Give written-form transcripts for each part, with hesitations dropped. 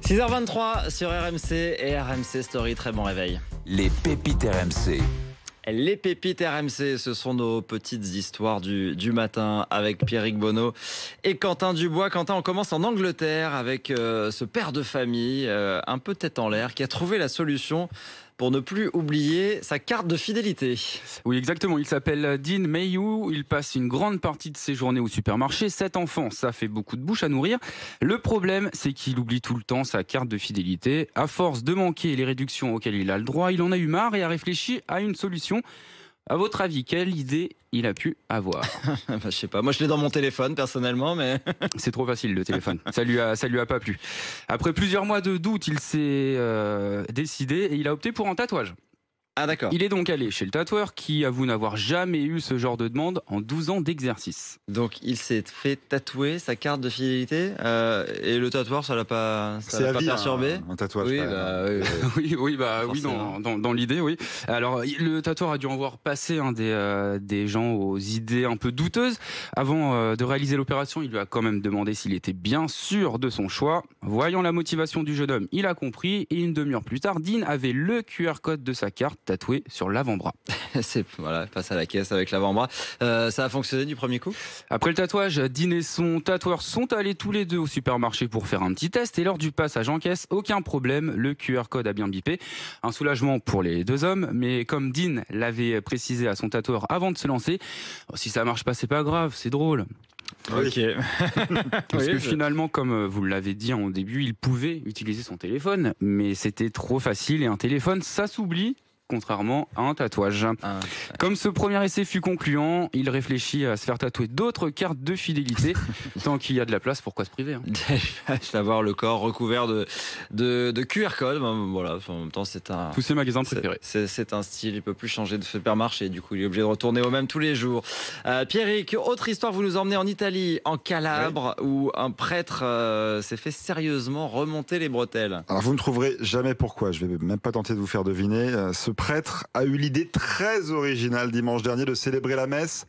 6h23 sur RMC et RMC Story, très bon réveil. Les pépites RMC. Les pépites RMC, ce sont nos petites histoires du matin avec Pierrick Bonneau et Quentin Dubois. Quentin, on commence en Angleterre avec ce père de famille, un peu tête en l'air, qui a trouvé la solution pour ne plus oublier sa carte de fidélité. Oui, exactement. Il s'appelle Dean Mayhew. Il passe une grande partie de ses journées au supermarché. 7 enfants, ça fait beaucoup de bouche à nourrir. Le problème, c'est qu'il oublie tout le temps sa carte de fidélité. À force de manquer les réductions auxquelles il a le droit, il en a eu marre et a réfléchi à une solution. À votre avis, quelle idée il a pu avoir? Je sais pas, moi je l'ai dans mon téléphone personnellement, mais... C'est trop facile le téléphone, ça lui a pas plu. Après plusieurs mois de doute, il s'est décidé et il a opté pour un tatouage. Ah d'accord. Il est donc allé chez le tatoueur qui avoue n'avoir jamais eu ce genre de demande en 12 ans d'exercice. Donc il s'est fait tatouer sa carte de fidélité et le tatoueur, ça l'a pas perturbé. Un tatouage. Oui, oui, dans l'idée, oui. Alors le tatoueur a dû en voir passer des gens aux idées un peu douteuses. Avant de réaliser l'opération, il lui a quand même demandé s'il était bien sûr de son choix. Voyant la motivation du jeune homme, il a compris et une demi-heure plus tard, Dean avait le QR code de sa carte tatoué sur l'avant-bras. Voilà, passe à la caisse avec l'avant-bras. Ça a fonctionné du premier coup? Après le tatouage, Dean et son tatoueur sont allés tous les deux au supermarché pour faire un petit test et lors du passage en caisse, aucun problème, le QR code a bien bipé. Un soulagement pour les deux hommes, mais comme Dean l'avait précisé à son tatoueur avant de se lancer, si ça marche pas, c'est pas grave, c'est drôle. Ok. Parce que finalement, comme vous l'avez dit au début, il pouvait utiliser son téléphone, mais c'était trop facile et un téléphone, ça s'oublie. Contrairement à un tatouage. Comme ce premier essai fut concluant, il réfléchit à se faire tatouer d'autres cartes de fidélité. Tant qu'il y a de la place, pourquoi se priver, Savoir le corps recouvert de QR code, voilà, en même temps c'est un... Tous ses magasins préférés. C'est un style, il ne peut plus changer de supermarché, du coup il est obligé de retourner au même tous les jours. Pierrick, autre histoire, vous nous emmenez en Italie, en Calabre, où un prêtre s'est fait sérieusement remonter les bretelles. Alors vous ne trouverez jamais pourquoi, je ne vais même pas tenter de vous faire deviner. Ce prêtre a eu l'idée très originale dimanche dernier de célébrer la messe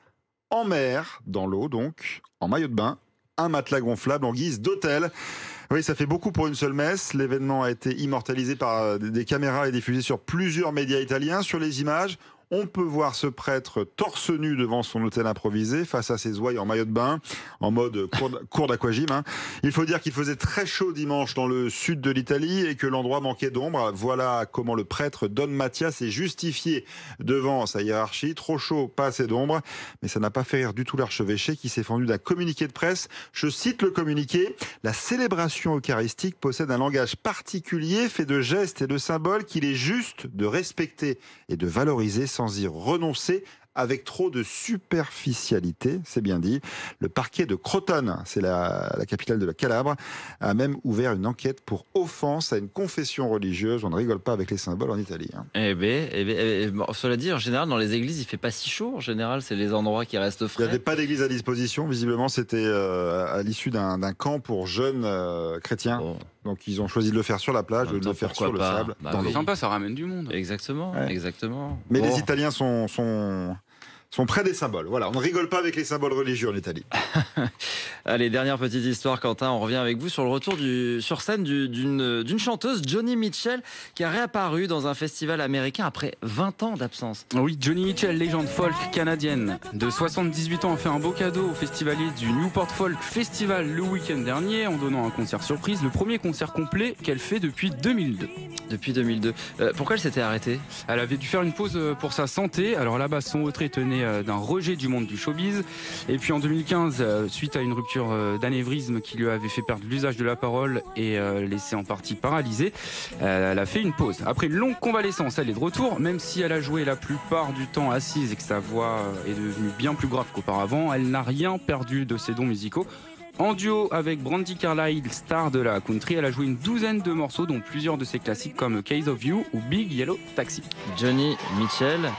en mer, dans l'eau donc, en maillot de bain, un matelas gonflable en guise d'autel. Oui, ça fait beaucoup pour une seule messe. L'événement a été immortalisé par des caméras et diffusé sur plusieurs médias italiens. Sur les images, on peut voir ce prêtre torse nu devant son hôtel improvisé face à ses ouailles en maillot de bain, en mode cours d'aquagym. Il faut dire qu'il faisait très chaud dimanche dans le sud de l'Italie et que l'endroit manquait d'ombre. Voilà comment le prêtre Don Mathias est justifié devant sa hiérarchie. Trop chaud, pas assez d'ombre. Mais ça n'a pas fait rire du tout l'archevêché qui s'est fendu d'un communiqué de presse. Je cite le communiqué. La célébration eucharistique possède un langage particulier fait de gestes et de symboles qu'il est juste de respecter et de valoriser sans y renoncer avec trop de superficialité, c'est bien dit. Le parquet de Crotone, c'est la capitale de la Calabre, a même ouvert une enquête pour offense à une confession religieuse. On ne rigole pas avec les symboles en Italie. Cela dit, en général, dans les églises, il ne fait pas si chaud. En général, c'est les endroits qui restent frais. Il n'y avait pas d'église à disposition. Visiblement, c'était à l'issue d'un camp pour jeunes chrétiens. Bon. Donc ils ont choisi de le faire sur la plage, de le faire sur le sable. C'est sympa, ça ramène du monde. Exactement, ouais. Exactement. Mais les Italiens sont près des symboles. Voilà, on ne rigole pas avec les symboles religieux en Italie. Allez, dernière petite histoire, Quentin. On revient avec vous sur le retour sur scène d'une chanteuse, Joni Mitchell, qui a réapparu dans un festival américain après 20 ans d'absence. Oui, Joni Mitchell, légende folk canadienne de 78 ans, a fait un beau cadeau aux festivaliers du Newport Folk Festival le week-end dernier en donnant un concert surprise, le premier concert complet qu'elle fait depuis 2002. Depuis 2002. Pourquoi elle s'était arrêtée? Elle avait dû faire une pause pour sa santé. Alors là-bas, son retrait tenait d'un rejet du monde du showbiz. Et puis en 2015, suite à une rupture d'anévrisme qui lui avait fait perdre l'usage de la parole et laissé en partie paralysée, elle a fait une pause. Après une longue convalescence, elle est de retour. Même si elle a joué la plupart du temps assise et que sa voix est devenue bien plus grave qu'auparavant, elle n'a rien perdu de ses dons musicaux. En duo avec Brandi Carlile, star de la country, elle a joué une douzaine de morceaux, dont plusieurs de ses classiques comme Case of You ou Big Yellow Taxi. Joni Mitchell,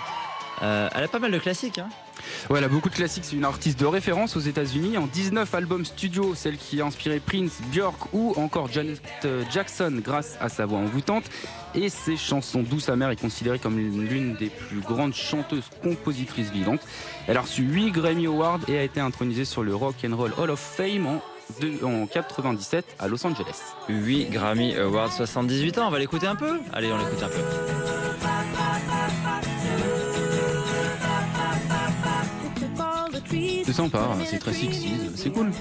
elle a pas mal de classiques, Ouais, elle a beaucoup de classiques, c'est une artiste de référence aux États-Unis. En 19 albums studio, celle qui a inspiré Prince, Björk ou encore Janet Jackson grâce à sa voix envoûtante. Et ses chansons douces amères est considérée comme l'une des plus grandes chanteuses compositrices vivantes. Elle a reçu 8 Grammy Awards et a été intronisée sur le Rock and Roll Hall of Fame en en 97 à Los Angeles. 8 Grammy Awards, 78 ans. On va l'écouter un peu. Allez, on l'écoute un peu. C'est sympa, c'est très 60s, c'est cool.